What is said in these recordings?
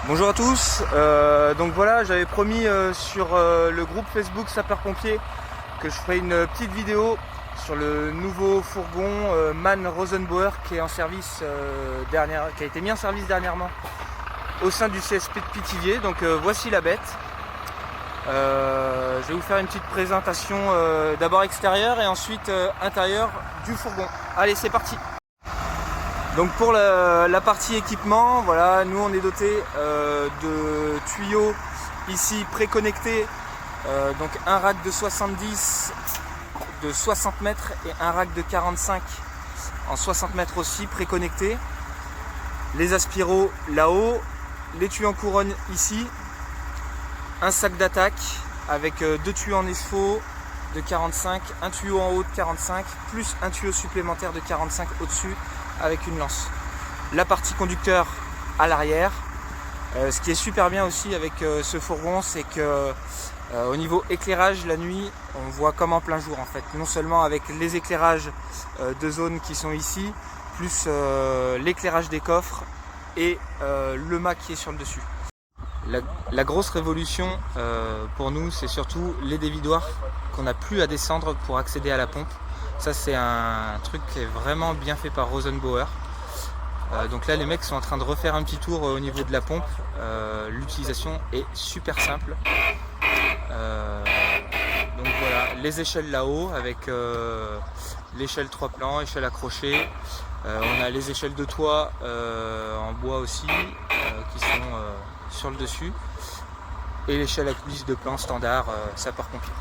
Bonjour à tous, donc voilà, j'avais promis sur le groupe Facebook Sapeurs-Pompiers que je ferais une petite vidéo sur le nouveau fourgon MAN Rosenbauer qui est en service qui a été mis en service dernièrement au sein du CSP de Pithiviers. Donc voici la bête. Je vais vous faire une petite présentation d'abord extérieure et ensuite intérieure du fourgon. Allez, c'est parti. Donc pour la partie équipement, voilà, nous on est doté de tuyaux ici préconnectés, donc un rack de 70 de 60 mètres et un rack de 45 en 60 mètres aussi préconnectés. Les aspiros là-haut, les tuyaux en couronne ici, un sac d'attaque avec deux tuyaux en esfaux de 45, un tuyau en haut de 45, plus un tuyau supplémentaire de 45 au-dessus avec une lance. La partie conducteur à l'arrière. Ce qui est super bien aussi avec ce fourgon, c'est que au niveau éclairage la nuit, on voit comme en plein jour en fait. Non seulement avec les éclairages de zone qui sont ici, plus l'éclairage des coffres et le mât qui est sur le dessus. La grosse révolution pour nous, c'est surtout les dévidoirs qu'on n'a plus à descendre pour accéder à la pompe. Ça, c'est un truc qui est vraiment bien fait par Rosenbauer. Donc là, les mecs sont en train de refaire un petit tour au niveau de la pompe. L'utilisation est super simple. Donc voilà, les échelles là-haut avec l'échelle 3 plans, échelle accrochée. On a les échelles de toit en bois aussi qui sont sur le dessus. Et l'échelle à coulisse de plan standard sapeur-pompier.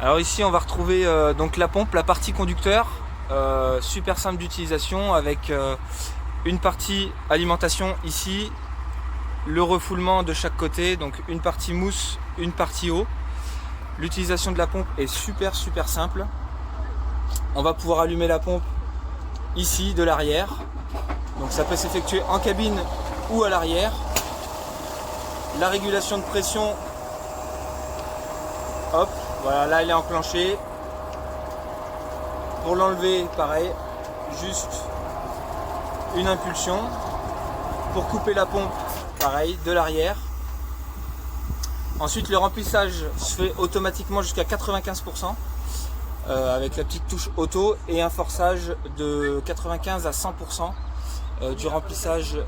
Alors ici on va retrouver donc la pompe, la partie conducteur, super simple d'utilisation avec une partie alimentation ici, le refoulement de chaque côté, donc une partie mousse, une partie eau. L'utilisation de la pompe est super simple. On va pouvoir allumer la pompe ici de l'arrière, donc ça peut s'effectuer en cabine ou à l'arrière. La régulation de pression, hop. Voilà, là elle est enclenchée. Pour l'enlever, pareil, juste une impulsion. Pour couper la pompe, pareil, de l'arrière. Ensuite, le remplissage se fait automatiquement jusqu'à 95% avec la petite touche auto et un forçage de 95 à 100% du remplissage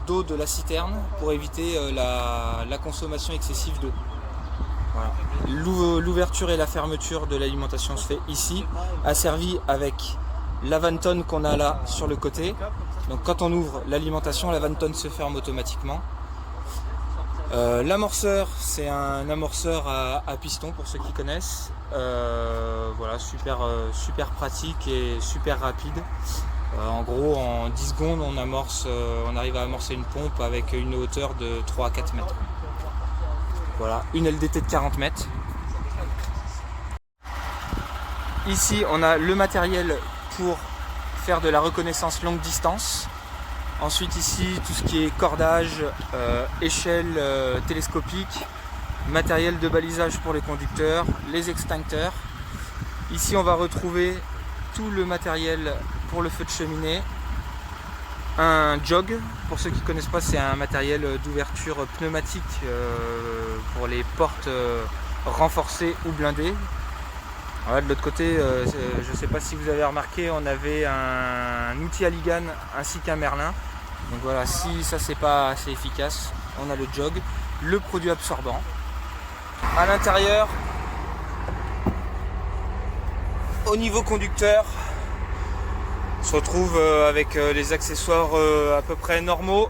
d'eau de la citerne pour éviter la consommation excessive d'eau. Voilà. L'ouverture et la fermeture de l'alimentation se fait ici, asservi avec la vantonne qu'on a là sur le côté. Donc quand on ouvre l'alimentation, la vantonne se ferme automatiquement. L'amorceur, c'est un amorceur à piston pour ceux qui connaissent. Voilà, super pratique et super rapide. En gros, en 10 secondes, on arrive à amorcer une pompe avec une hauteur de 3 à 4 mètres. Voilà, une LDT de 40 mètres. Ici, on a le matériel pour faire de la reconnaissance longue distance. Ensuite, ici, tout ce qui est cordage, échelle télescopique, matériel de balisage pour les conducteurs, les extincteurs. Ici, on va retrouver tout le matériel pour le feu de cheminée. Un jog, pour ceux qui ne connaissent pas, c'est un matériel d'ouverture pneumatique pour les portes renforcées ou blindées. Voilà, de l'autre côté, je ne sais pas si vous avez remarqué, on avait un outil Halligan ainsi qu'un Merlin. Donc voilà, si ça c'est pas assez efficace, on a le jog, le produit absorbant. À l'intérieur, au niveau conducteur, on se retrouve avec les accessoires à peu près normaux.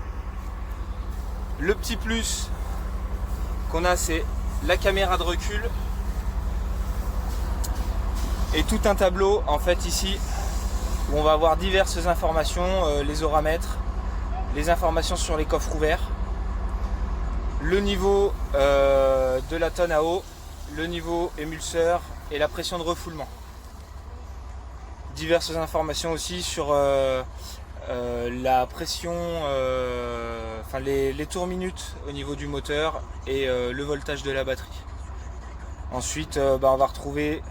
Le petit plus qu'on a, c'est la caméra de recul et tout un tableau en fait ici où on va avoir diverses informations, les horamètres, les informations sur les coffres ouverts, le niveau de la tonne à eau, le niveau émulseur et la pression de refoulement. Diverses informations aussi sur la pression, les tours minutes au niveau du moteur et le voltage de la batterie. Ensuite, on va retrouver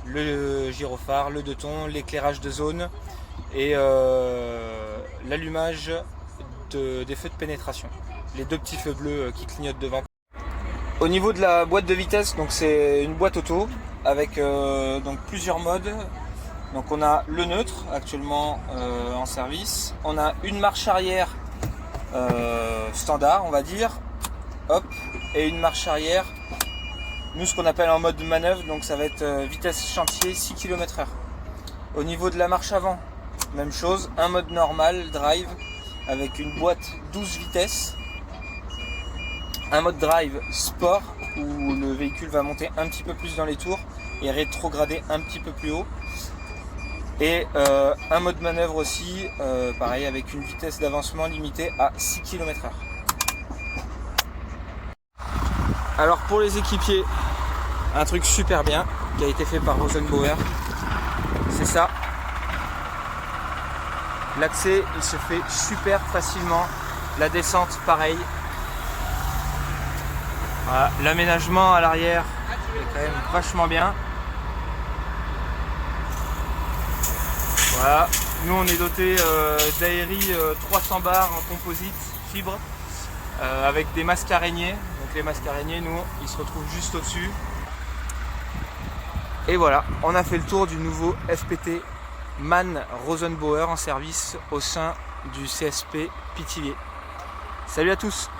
le gyrophare, le 2 tons, l'éclairage de zone et l'allumage des feux de pénétration. Les deux petits feux bleus qui clignotent devant. Au niveau de la boîte de vitesse, donc c'est une boîte auto avec donc plusieurs modes. Donc on a le neutre actuellement en service. On a une marche arrière standard, on va dire. Hop, et une marche arrière. Nous, ce qu'on appelle en mode de manœuvre, donc ça va être vitesse chantier 6 km/h. Au niveau de la marche avant, même chose, un mode normal, drive, avec une boîte 12 vitesses. Un mode drive sport, où le véhicule va monter un petit peu plus dans les tours et rétrograder un petit peu plus haut. Et un mode manœuvre aussi, pareil, avec une vitesse d'avancement limitée à 6 km/h. Alors pour les équipiers, un truc super bien qui a été fait par Rosenbauer, c'est ça. L'accès il se fait super facilement, la descente pareil. Voilà. L'aménagement à l'arrière est quand même vachement bien. Voilà, nous on est doté d'Aery 300 bars en composite fibre avec des masques araignées. Donc les masques araignées, nous, ils se retrouvent juste au-dessus. Et voilà, on a fait le tour du nouveau FPT MAN Rosenbauer en service au sein du CSP Pithiviers. Salut à tous!